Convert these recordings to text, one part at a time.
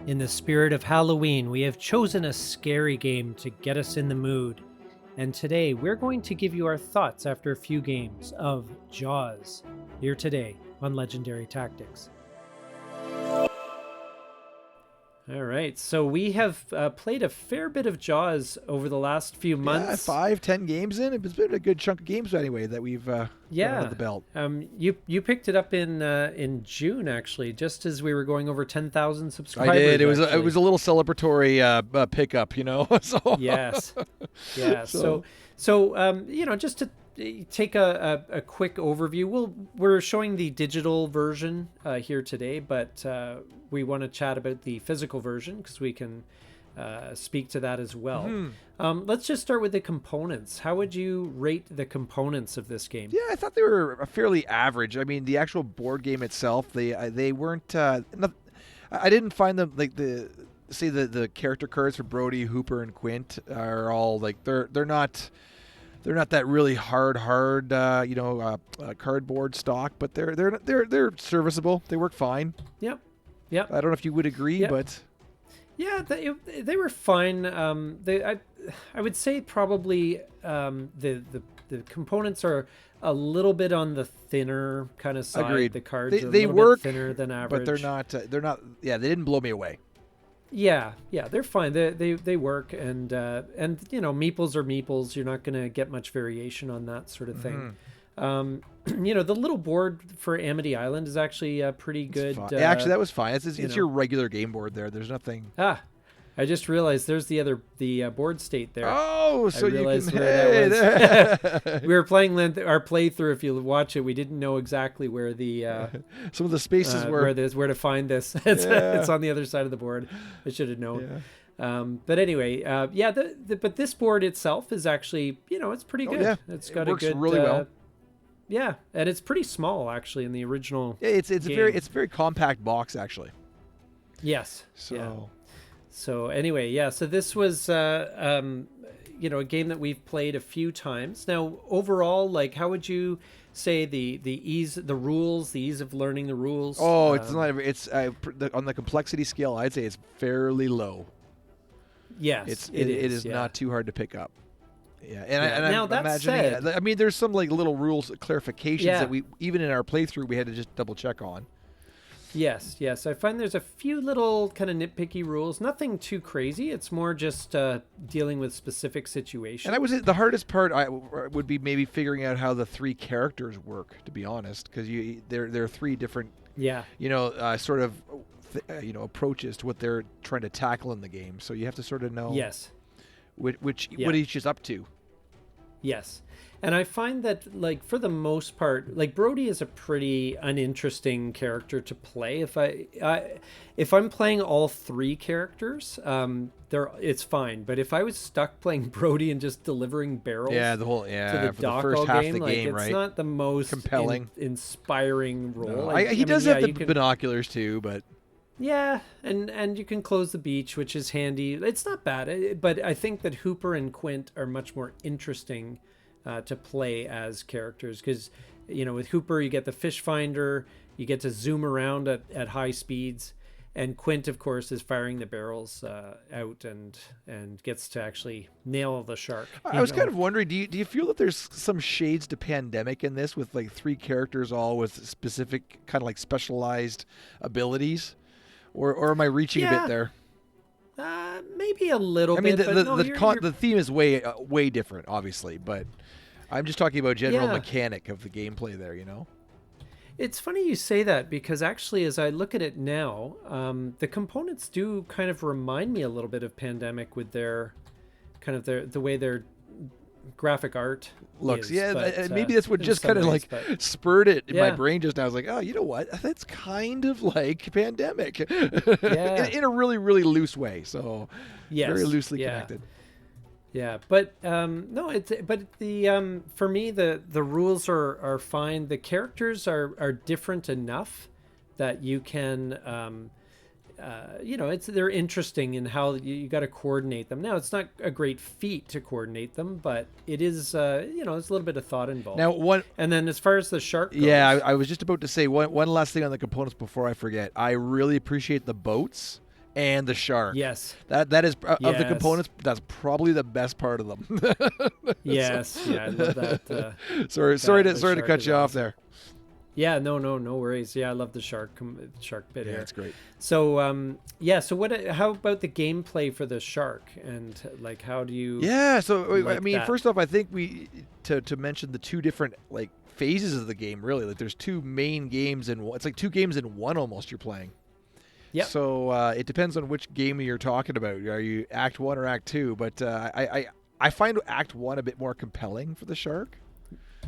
In the spirit of Halloween, we have chosen a scary game to get us in the mood. And today, we're going to give you our thoughts after a few games of Jaws, here today on Legendary Tactics. All right, so we have played a fair bit of Jaws over the last few months. Yeah, 5-10 games in. It's been a good chunk of games anyway that we've got under the belt. You picked it up in June, actually, just as we were going over 10,000 subscribers. I did. It was a little celebratory pickup, you know. So yes, yeah. So just to take a quick overview, we're showing the digital version here today, but we want to chat about the physical version because we can speak to that as well. Mm-hmm. Let's just start with the components. How would you rate the components of this game? Yeah, I thought they were fairly average. I mean, the actual board game itself, they weren't. I didn't find them like the character cards for Brody, Hooper, and Quint are all like they're not. They're not that really hard, cardboard stock, but they're serviceable. They work fine. Yep. I don't know if you would agree, but yeah, they were fine. I would say probably the components are a little bit on the thinner kind of side. Agreed. The cards are a they little work bit thinner than average, but they're not. Yeah, they didn't blow me away. Yeah, they're fine. They work, and meeples are meeples. You're not going to get much variation on that sort of thing. Mm-hmm. The little board for Amity Island is actually pretty good. Actually, that was fine. It's your regular game board there. There's nothing. I just realized there's the board state there. Oh, so you can. Where that was. We were playing our playthrough. If you watch it, we didn't know exactly where the some of the spaces were. Where to find this. It's on the other side of the board. I should have known. Yeah. But anyway, but this board itself is actually, it's pretty good. Yeah. It's got works a good really well. Yeah, and it's pretty small actually in the original. Yeah, it's game. a very compact box actually. Yes. So. Yeah. So anyway, so this was, a game that we've played a few times. Now, overall, like, how would you say the ease, the rules, the ease of learning the rules? Oh, it's not. It's on the complexity scale. I'd say it's fairly low. Yes, it is not too hard to pick up. Yeah, and now, I'm that imagining. said, I mean, there's some like little rules clarifications that we even in our playthrough we had to just double check on. Yes. I find there's a few little kind of nitpicky rules. Nothing too crazy. It's more just dealing with specific situations. And the hardest part would be maybe figuring out how the three characters work, to be honest, because there are three different approaches to what they're trying to tackle in the game. So you have to sort of know what each is up to. Yes. And I find that, like, for the most part, like, Brody is a pretty uninteresting character to play. If I'm playing all three characters, it's fine. But if I was stuck playing Brody and just delivering barrels, to the dock first all half game, of the game, it's not the most compelling, inspiring role. No. He does have the binoculars too, but. Yeah, and you can close the beach, which is handy. It's not bad, but I think that Hooper and Quint are much more interesting to play as characters because, with Hooper you get the fish finder, you get to zoom around at high speeds, and Quint, of course, is firing the barrels out and gets to actually nail the shark. I was kind of wondering, do you feel that there's some shades to Pandemic in this with like three characters all with specific kind of like specialized abilities? Or am I reaching a bit there? Maybe a little bit. I mean, the theme is way different, obviously, but I'm just talking about general mechanic of the gameplay there, It's funny you say that because actually, as I look at it now, the components do kind of remind me a little bit of Pandemic with their kind of the way their graphic art looks. But, maybe that's what just kind of spurred it in my brain just now. I was like, oh, you know what? That's kind of like Pandemic, in a really, really loose way. So very loosely connected. Yeah, but for me the rules are fine. The characters are different enough that you can they're interesting in how you got to coordinate them. Now, it's not a great feat to coordinate them, but it is, it's a little bit of thought involved. Now, and then as far as the shark goes, I was just about to say one last thing on the components before I forget. I really appreciate the boats and the shark. Yes. That is of the Yes. components. That's probably the best part of them. Yes. Yeah, I love that. Sorry The to shark cut is you off awesome. there. Yeah, no worries. Yeah, I love the shark bit Yeah, here. it's great. So, yeah. So, how about the gameplay for the shark, and like, how do you Yeah, so I like mean, that? first off, I think we to mention the two different like phases of the game. Really, like there's two main games in one. It's like two games in one almost. You're playing. Yep. So it depends on which game you're talking about. Are you Act One or Act Two? But I find Act One a bit more compelling for the shark.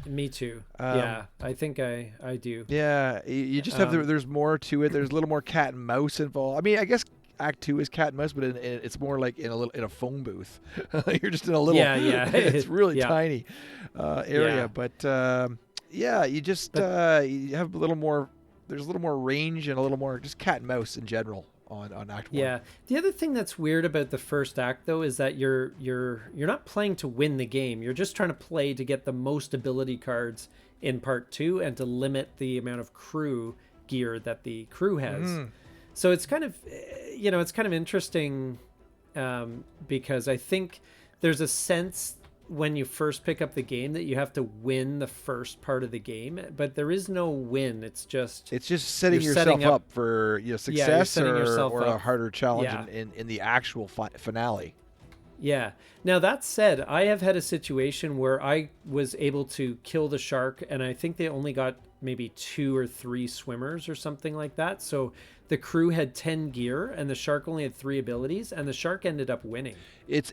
Me too. Um, Yeah, I think I do. Yeah, you just have Um, there's more to it. There's a little more cat and mouse involved. I mean, I guess Act Two is cat and mouse, but it's more like in a phone booth. You're just in a little. yeah. It's really Yeah. tiny area, Yeah. but yeah, you just you have a little more. There's a little more range and a little more just cat and mouse in general on Act One. Yeah. The other thing that's weird about the first act though is that you're not playing to win the game. You're just trying to play to get the most ability cards in part 2 and to limit the amount of crew gear that the crew has. So it's kind of it's kind of interesting because I think there's a sense when you first pick up the game that you have to win the first part of the game, but there is no win. It's just setting you're yourself setting up, up for you're success setting yourself or a up. harder challenge Yeah. in the actual finale. Yeah. Now that said, I have had a situation where I was able to kill the shark, and I think they only got maybe 2 or 3 swimmers or something like that. So the crew had 10 gear, and the shark only had 3 abilities, and the shark ended up winning. It's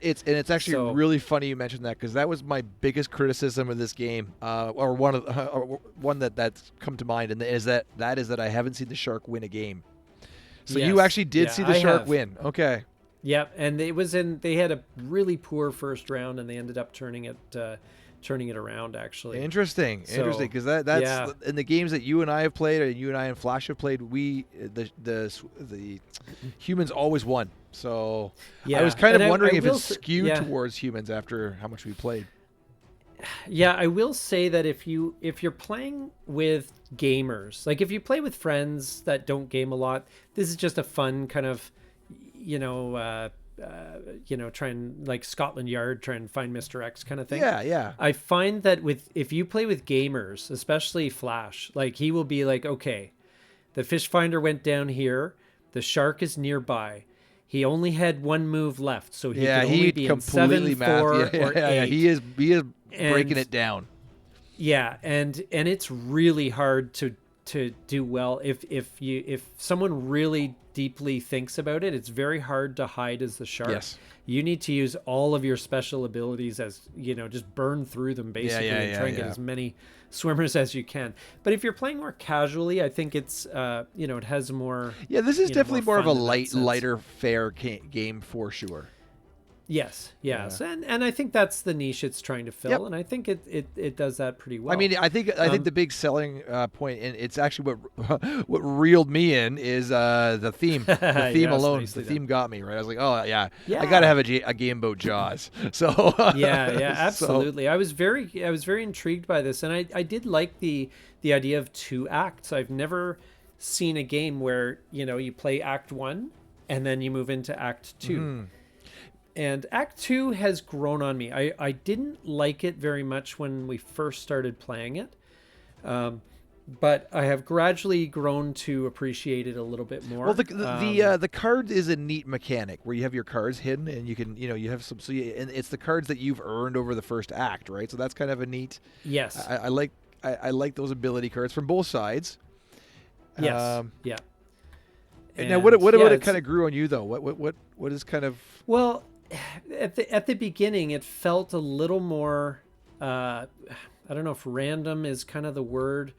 actually So- really funny you mentioned that because that was my biggest criticism of this game, or one that's come to mind, and is that I haven't seen the shark win a game. So you Yes. actually did Yeah, see the I shark have. win. Okay. Yep, and they had a really poor first round, and they ended up turning it around actually. Interesting, So, because that's yeah. in the games that you and I have played, and you and I and Flash have played. The humans always won. So Yeah, I was kind and of wondering I if will it's s- skewed yeah. towards humans after how much we played. Yeah, I will say that if you're playing with gamers, like if you play with friends that don't game a lot, this is just a fun kind of, try and like Scotland Yard, try and find Mr. X kind of thing. Yeah. I find that if you play with gamers, especially Flash, like he will be like, okay, the fish finder went down here, the shark is nearby. He only had 1 move left, so he could only he be in completely 7, 4, or 8. He is breaking And- it down. Yeah, and it's really hard to do well if someone really deeply thinks about it. It's very hard to hide as the shark. Yes. You need to use all of your special abilities as just burn through them basically and try and get as many swimmers as you can. But if you're playing more casually, I think it's it has more. Yeah, this is definitely more of a fun in that sense. lighter, fair game for sure. Yes, and I think that's the niche it's trying to fill, Yep. and I think it does that pretty well. I mean, I think the big selling point, and it's actually what reeled me in, is the theme. The theme Yes, alone, nicely the done. theme got me right. I was like, oh yeah, Yeah. I gotta have a game about Jaws. So yeah, so- absolutely. I was very intrigued by this, and I did like the idea of 2 acts. I've never seen a game where you play Act 1 and then you move into Act 2. And Act 2 has grown on me. I didn't like it very much when we first started playing it, but I have gradually grown to appreciate it a little bit more. Well, the card is a neat mechanic where you have your cards hidden, and you can you have some. And it's the cards that you've earned over the first act, right? So that's kind of a neat. Yes. I like those ability cards from both sides. Yes. Yeah. Now, what about it it's- kind of grew on you though? What is kind of Well, at the beginning, it felt a little more. I don't know if random is kind of the word,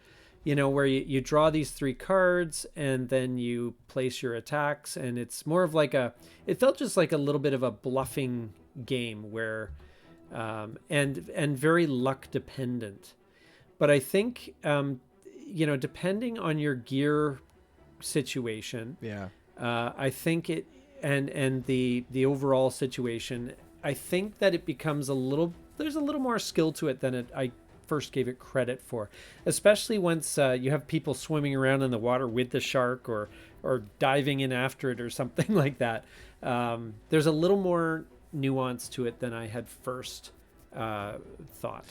where you draw these 3 cards and then you place your attacks, and it's more of like it felt just like a little bit of a bluffing game where, and very luck dependent. But I think, depending on your gear situation, yeah. I think it and the overall situation, I think that it becomes there's a little more skill to it than I first gave it credit for, especially once you have people swimming around in the water with the shark or or diving in after it or something like that. There's a little more nuance to it than I had first thought.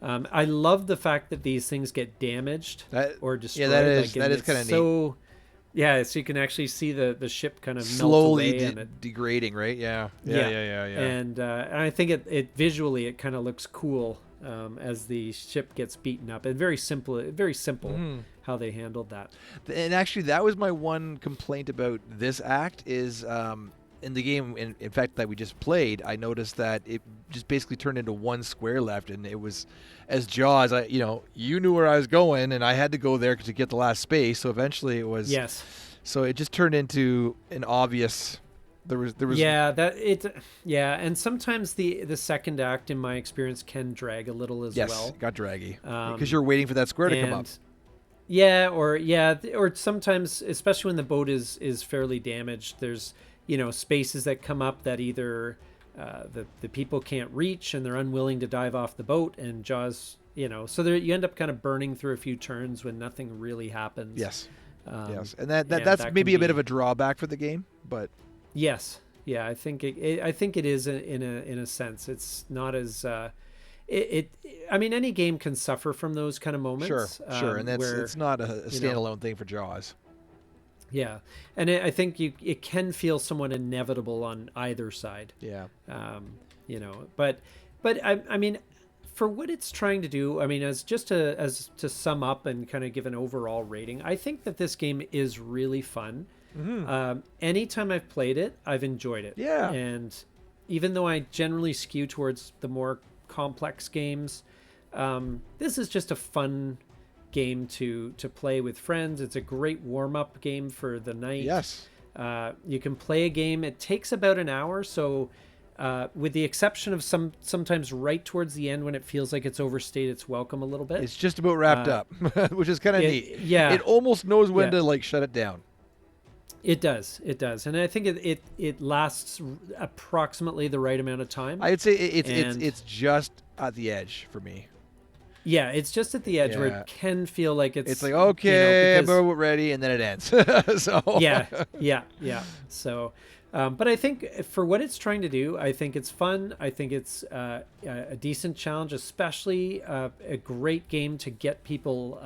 I love the fact that these things get damaged or destroyed. Yeah, that is kind of neat. Yeah, so you can actually see the ship kind of slowly melt away and it, degrading, right? Yeah. And I think it visually it kind of looks cool as the ship gets beaten up. And very simple how they handled that. And actually, that was my one complaint about this act is in the game, in fact, that we just played, I noticed that it just basically turned into one square left, and it was as Jaws. You knew where I was going, and I had to go there to get the last space. So eventually, it was So it just turned into an obvious. There was and sometimes the second act, in my experience, can drag a little as well. Yes, it got draggy because you're waiting for that square to come up. Or sometimes, especially when the boat is fairly damaged, there's spaces that come up that either the people can't reach and they're unwilling to dive off the boat, and Jaws, so there you end up kind of burning through a few turns when nothing really happens. Yes, and that's maybe a bit of a drawback for the game, but yes, I think it is in a sense. It's not as I mean, any game can suffer from those kind of moments. Sure, and it's not a standalone thing for Jaws. Yeah, and I think it can feel somewhat inevitable on either side. Yeah. But I mean, for what it's trying to do, I mean, as to sum up and kind of give an overall rating, I think that this game is really fun. Mm-hmm. Anytime I've played it, I've enjoyed it. Yeah. And even though I generally skew towards the more complex games, this is just a fun game to play with friends. It's a great warm-up game for the night. Yes. You can play a game. It takes about an hour, so with the exception of sometimes right towards the end when it feels like it's overstayed its welcome a little bit. It's just about wrapped up, which is kind of neat. Yeah. It almost knows when to shut it down. It does, and I think it lasts approximately the right amount of time. I'd say it's just at the edge for me. Yeah, it's just at the edge where it can feel like it's like, okay, we're ready, and then it ends. So yeah. So, but I think for what it's trying to do, I think it's fun. I think it's a decent challenge, especially a great game to get people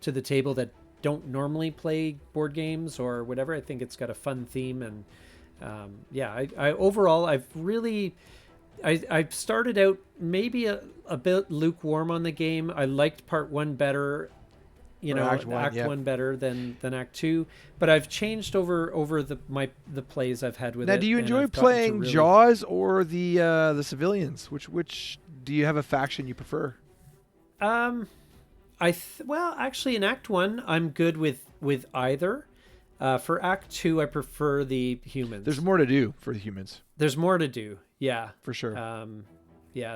to the table that don't normally play board games or whatever. I think it's got a fun theme, and I overall I've started out maybe a bit lukewarm on the game. I liked part one better, Act one better than Act two, but I've changed over the plays I've had with it. Now, do you enjoy playing Jaws or the civilians? Which do you have a faction you prefer? Actually, in Act one, I'm good with either. For Act two, I prefer the humans. There's more to do for the humans. There's more to do. Yeah, for sure.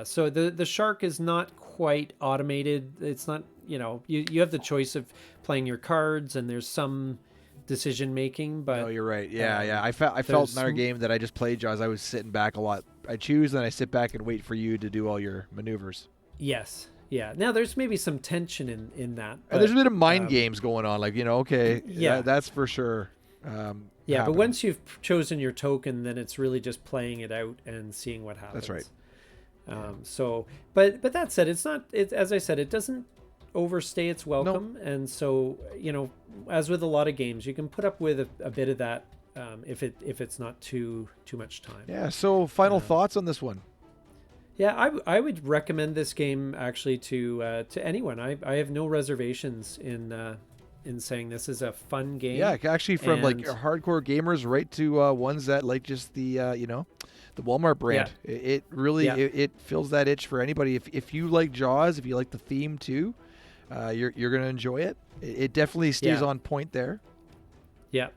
So the shark is not quite automated. It's not, you have the choice of playing your cards, and there's some decision making. But no, you're right. Yeah. I felt in our game that I just played Jaws. I was sitting back a lot. I choose, then I sit back and wait for you to do all your maneuvers. Yes. Yeah. Now there's maybe some tension in that. But, and there's a bit of mind games going on. Like, that's for sure. But once you've chosen your token, then it's really just playing it out and seeing what happens. That's right. But that said, as I said, it doesn't overstay its welcome. Nope. And so, as with a lot of games, you can put up with a bit of that if it's not too much time. Yeah. So final thoughts on this one? Yeah, I would recommend this game actually to anyone. I have no reservations in saying this is a fun game. Yeah, actually from like hardcore gamers right to ones that like just the the Walmart brand. Yeah. It really it fills that itch for anybody. If you like Jaws, if you like the theme too, you're gonna enjoy it. It definitely stays on point there. Yeah.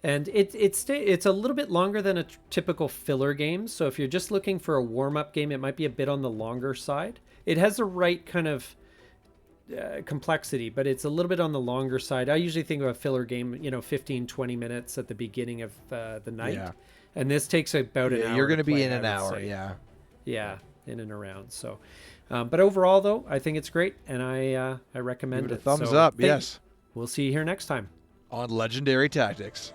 And it's a little bit longer than a typical filler game. So if you're just looking for a warm-up game, it might be a bit on the longer side. It has the right kind of complexity, but it's a little bit on the longer side. I usually think of a filler game, 15, 20 minutes at the beginning of the night. Yeah. And this takes about an hour. You're going to be in an hour, yeah. Yeah, in and around. So, but overall, though, I think it's great, and I recommend it. Thumbs up, yes. We'll see you here next time. on Legendary Tactics.